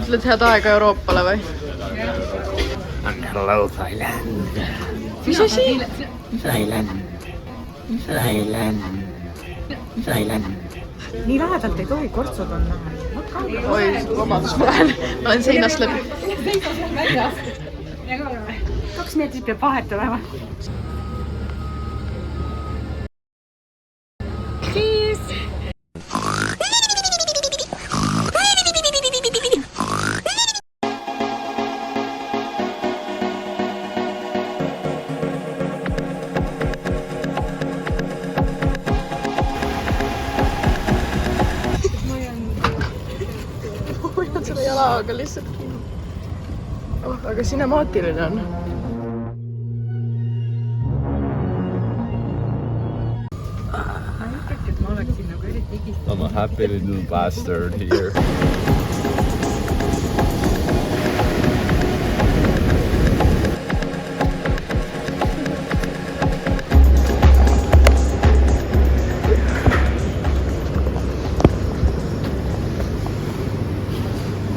ütled head aega Euroopale või? Hello Thailand. Mis asi? Thailand. Nii lähedalt ei tohi kortsud on näha. Oi, vabandust, ma olen seinast läbi. 2 meetrit peab vahet olema. Jalaga lihtsalt kinni. Aga sinemaatiline on. I'm a happy little bastard here.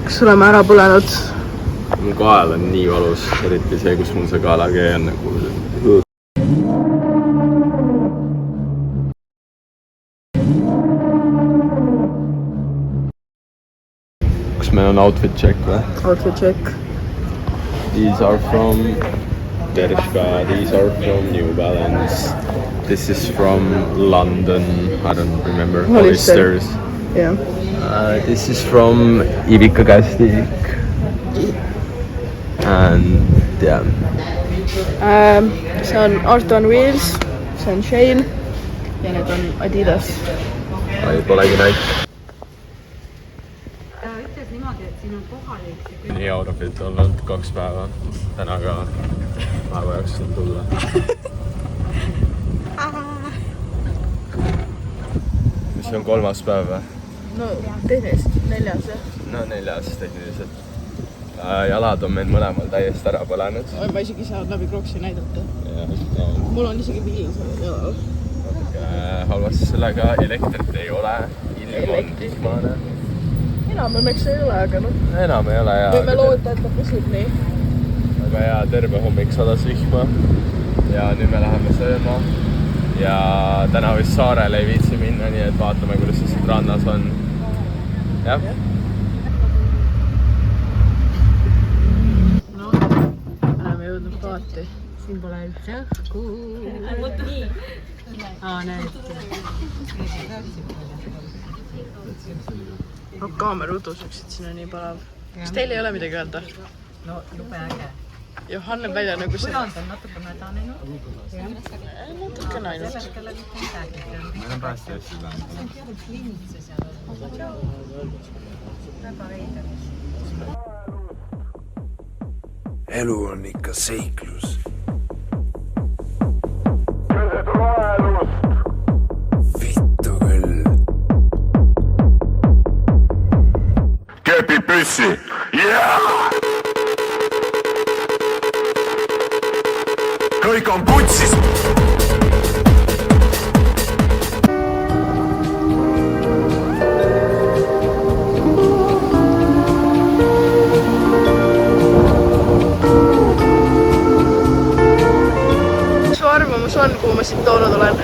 Kas oleme ära põlenud? Mu kael on nii valus, eriti see, kus mul see kaelakee on nagu... Kas meil on outfit check või? Outfit check. These are from Bershka, these are from New Balance. This is from London, I don't remember, Hollister's. Yeah. This is from Ivica Kastik. And yeah. See on Art on Wheels, see on Shane ja need on Adidas. Polegi näit. Ta ütles niimoodi, et siin on kohalik. Nii outfit olnud 2 päeva. Täna ka päeva jaksin tulla. Mis on 3. päev või? No tehniliselt 4. No 4. tehniliselt. Jalad on meil mõlemal täiesti ära põlenud. Ma isegi ei saa läbi kroksi näidata. Ja, Mul on isegi piil sellel jalal. Halvasti sellega elektrit ei ole. Ilm on vihmane. Enam õnneks ei ole, aga noh. Enam ei ole ja... Võime loota, et ta püsib nii. Aga ja terve hommik sadas vihma. Ja nüüd me läheme sööma. Ja täna vist saarele ei viitsi minna, nii et vaatame, kuidas see siit rannas on. Jah. No, oleme jõudnud paati. Siin pole üldse õhku. Näed. Kaamera udus üksid sinna nii palav. Kas teil ei ole midagi öelda? No, jube äge. Johan näeb välja nagu see... Põrand on natuke mädanenud. Natuke ainult. Sellest kelle mitte midagi. Meil on päästi asju läinud. See on teadnud kliinitse seal. Väga veider. Elu on ikka seiklus. Vittu küll. Kepi püssi! Yeah! Kõik on putsis! Mis su arvamus on, kuhu ma siit toonud olen? Ma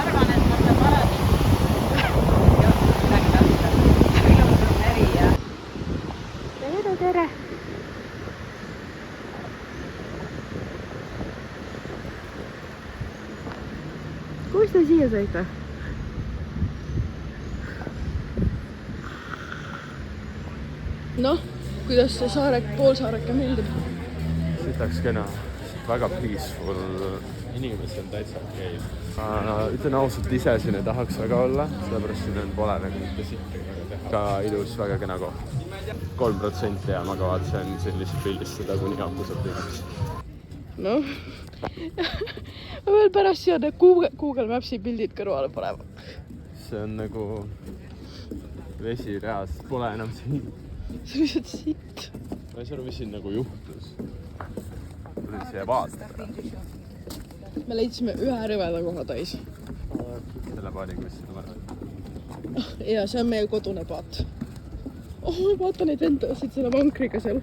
arvan, et ma olen paradiis. Midagi täpselt. Ilus on meri ja... Tere! Kus te siia saite? Noh, kuidas see poolsaareke meeldib? Sitaks kena. Väga peaceful. Inimesi on täitsa okei. Ütlen ausalt, ise siin ei tahaks väga olla. Sellepärast siin pole nagu mitte sittagi väga teha. Ka ilus, väga kena koht. 3% ja ma kavatsen siin lihtsalt pildistada, kuni ammu saab tühjaks. Noh, ma veel pärast siia Google Maps'i pildid kõrvale panema. See on nagu vesi reaalselt pole enam siin. See on lihtsalt sitt. Ma ei saa aru, mis siin nagu juhtus. Tuli siia vaatama. Me leidsime ühe rõveda koha täis. Selle paari kuskil varem. Ja see on meie kodune paat. oh, vaata neid vendasid selle vankriga seal.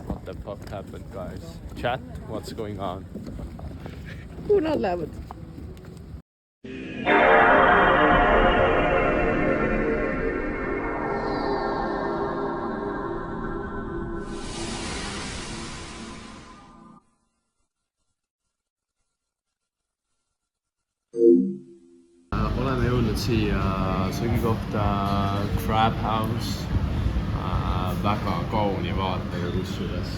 What the fuck happened, guys? Chat, what's going on? Kuhu nad lähevad? Oleme jõudnud siia söögikohta Crab House. Väga kauni vaatega kusjuures.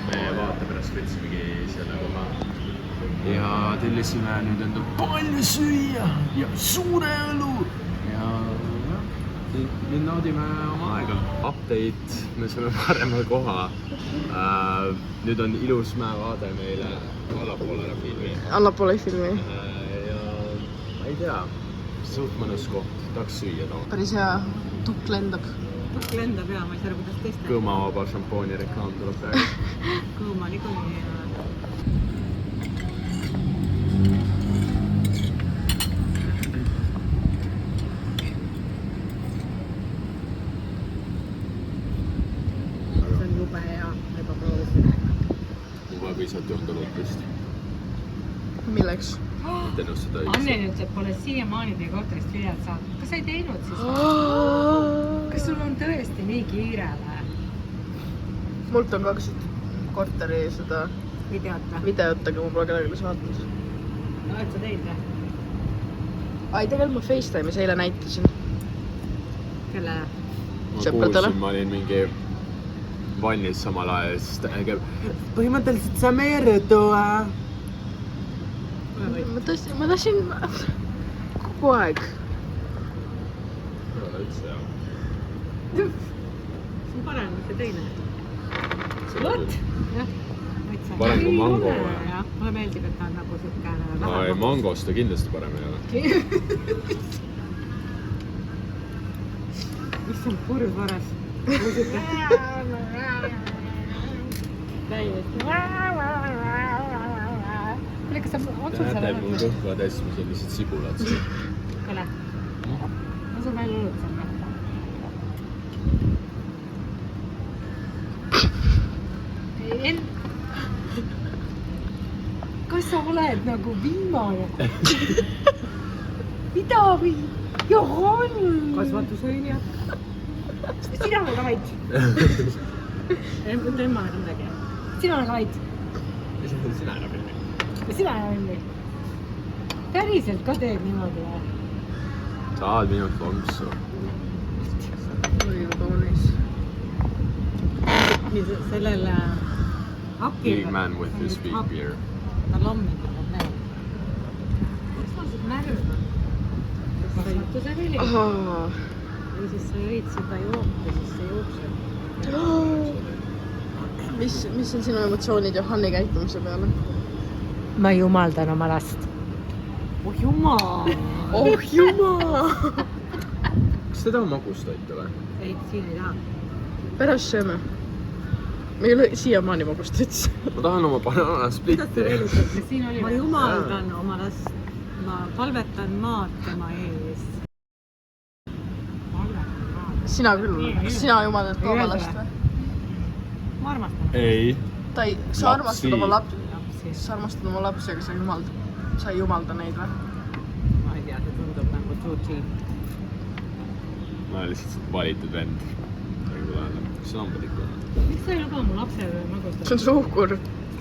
Me vaate pärast võtsimegi selle koha. Ja tellisime nüüd enda palju süüa ja suure õlu. Ja nüüd naudime oma aega. Update, me saime parema koha. Nüüd on ilus mäevaade meile allapoole filmi. Allapoole filmi. Ei tea, suht mõnus koht, tahaks süüa too. Päris hea, tukk lendab. Tukk lendab ja ma ei saa aru, kuidas teist Kõõmavaba šampooni reklaam tuleb praegu. Kõõma niikuinii. See on jube hea, juba proovisin. Mul võib lihtsalt juhtuda lutust. Milleks? Et ennustada Anneli ütleb, et pole siiamaani teie korterist videot saanud. Kas sa ei teinud siis? Kas sul on tõesti nii kiire või? Mult on 2 korteri seda Videot või? videot, aga ma pole kellelegi saatnud. No, et sa teid või? Ai, tegelikult ma FaceTime'is eile näitasin. Kelle? Ma Sõpradele. kuulsin, ma olin mingi vannis samal ajal, siis ta käib põhimõtteliselt saame erutua. Ma tahtsin kogu aeg. Ei ole üldse hea. See on parem, kui see teine. What? Jah, mõtlesin. Parem kui mango Ei ole, või? jah. Mulle meeldib, et ta on nagu siukene Ai, mangost ta kindlasti parem ei ole. Mis on purjus varas? Muusika. Täiesti. Kas sa otsud Te näete, selle mul kõhva täis, mis on lihtsalt sibulad siin. Kelle? Ma saan välja õlutsema. En... Kas sa oled nagu viimane? Mida või? Johan! Kasvatusõinia. Sina olen ka vait. Tema on midagi. Sina olen ka vait. Sina ära filmi. Sina olen või? Päriselt ka teed niimoodi või? Saad minult lonksu. Oi, kaunis. Sellel akil... Big man with his big beer. Ta lommib on näo. Mis ma siis märg on? Kasvatuse vili. Või siis sa jõid seda jooki, siis see juukseb. Mis on sinu emotsioonid Johanni käitumise peale? Ma jumaldan oma last. Oh jumal! Oh jumal! Kas te taha magust toita või? Ei, siin ei taha. Pärast sööme. Me ei ole siiamaani magust ütles. Ma tahan oma bananasplitti. Ma jumaldan oma last. Ma palvetan maad tema ees. Palvetan maad. Sina küll, kas sina jumaldad ka oma last või? Ma armastan. Ei. Sa armastad oma lapsi. Lapsi. Sa armastad oma lapsi, aga sa ei jumalda neid või? Ma ei tea, see tundub nagu too cheap. Ma olen lihtsalt valitud vend. Kas see hambad ikka on? Miks sa ei luba mu lapsele magustada? See on suhkur.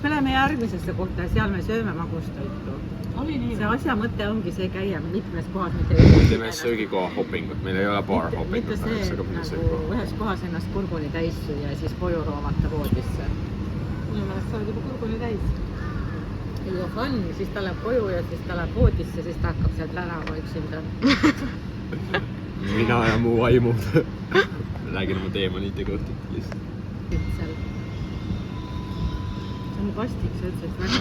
Me läheme järgmisesse kohta ja seal me sööme magustoitu. See asja mõte ongi see käia mitmes kohas, mitte Teeme söögikoha hoppingut, meil ei ole bar hoppingut. mitte see nagu ühes kohas ennast kurguni täis süüa ja siis koju roomata voodisse. Minu meelest sa oled juba kurguni täis. Ei ole fun, siis ta läheb koju ja siis ta läheb voodisse, siis ta hakkab sealt lärama üksinda. Mina ja mu vaimud. Räägin oma teemonitega õhtut lihtsalt. Seal. See on kastik, sa ütlesid väga.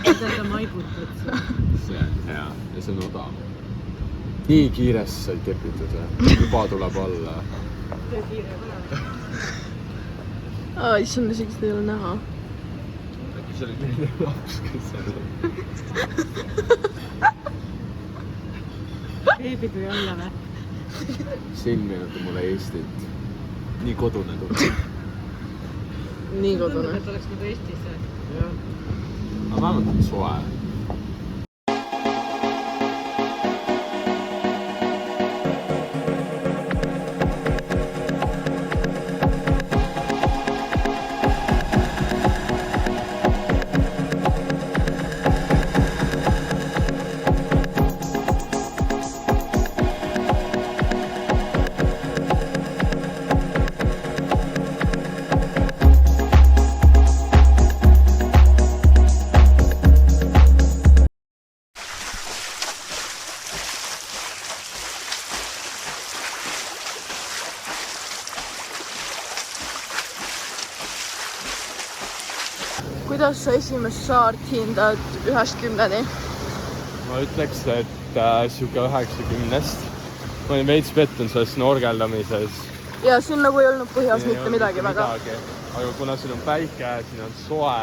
Mida sa maigutad? See on hea ja see on odav. Nii kiiresti said kepitud või? Juba tuleb alla. See kiire võla. Issand, isegi seda ei ole näha. Äkki see oli neile laps, kes seal on? Beebid või olla või? siin meenutab mulle Eestit. Nii kodune tuleb. Nii kodune. et oleks nagu Eestis. Jah. Aga vähemalt on soe. Kuidas sa esimest saart hindad 1-10? Ma ütleks, et siuke 90-st. Ma olin veits pettunud selles snorgeldamises. Ja siin nagu ei olnud põhjas mitte midagi väga. Aga kuna siin on päike, siin on soe.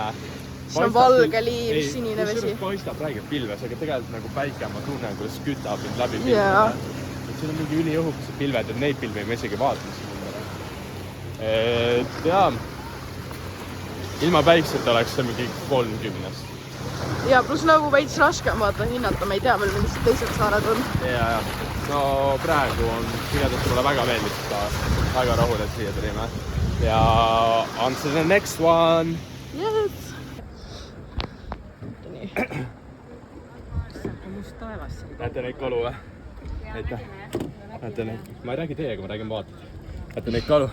Siin on valge liiv, sinine vesi. Paistab räigelt pilves, aga tegelikult nagu päike ma tunnen, kuidas kütab mind läbi Jaa. pilvede. Siin on mingi üliõhukesed pilved, et neid pilve ma isegi vaatan. Et jaa. Ilma päikselt oleks see mingi 30-st. Ja pluss nagu veits raske on vaata hinnata, me ei tea veel, millised teised saared on. Ja. No praegu on igatahes mulle väga meeldib seda, väga rahul, et siia tulime. Ja on to the next one. Yes! Nii. Must taevas. Näete neid kalu või? Aitäh. Näete neid. Ma ei räägi teiega, ma räägin vaatajad. Näete neid kalu.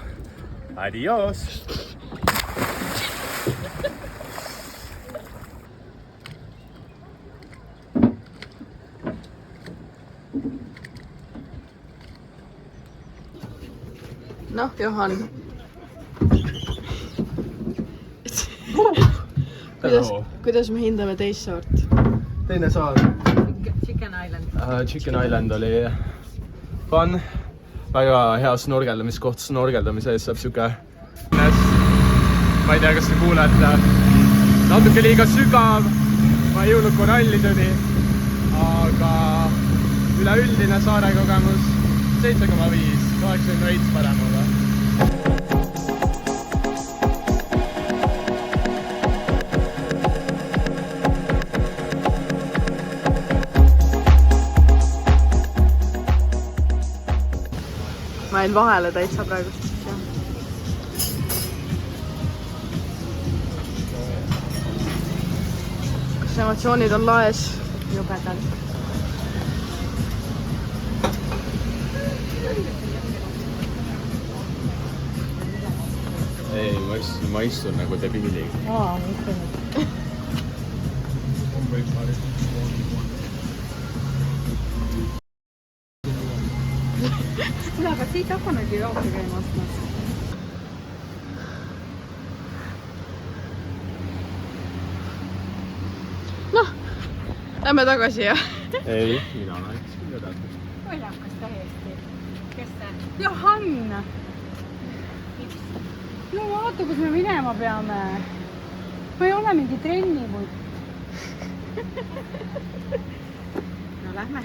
Adios! Noh, Johan. Kuidas me hindame teist saart? Teine saar. Chicken Island. Chicken Island oli fun. Väga hea snorgeldamiskoht. Snorgeldamise ees saab siuke ma ei tea, kas te kuulete. Natuke liiga sügav. Ma ei jõudnud korallideni. Aga üleüldine saare kogemus 7,5. 8 veits parem olla. Ma jäin vahele täitsa praegust. Kas emotsioonid on laes? Jubedalt. Ei, ma istun nagu debiili. Ma ütlen, aga siit hakamegi jooki käima ostmas. Noh, lähme tagasi ja. Ei, mina näiteks küll edasi. Oljakas täiesti. Kes see? Johann! No vaata, kus me minema peame. Ma ei ole mingi trenniputt. No lähme.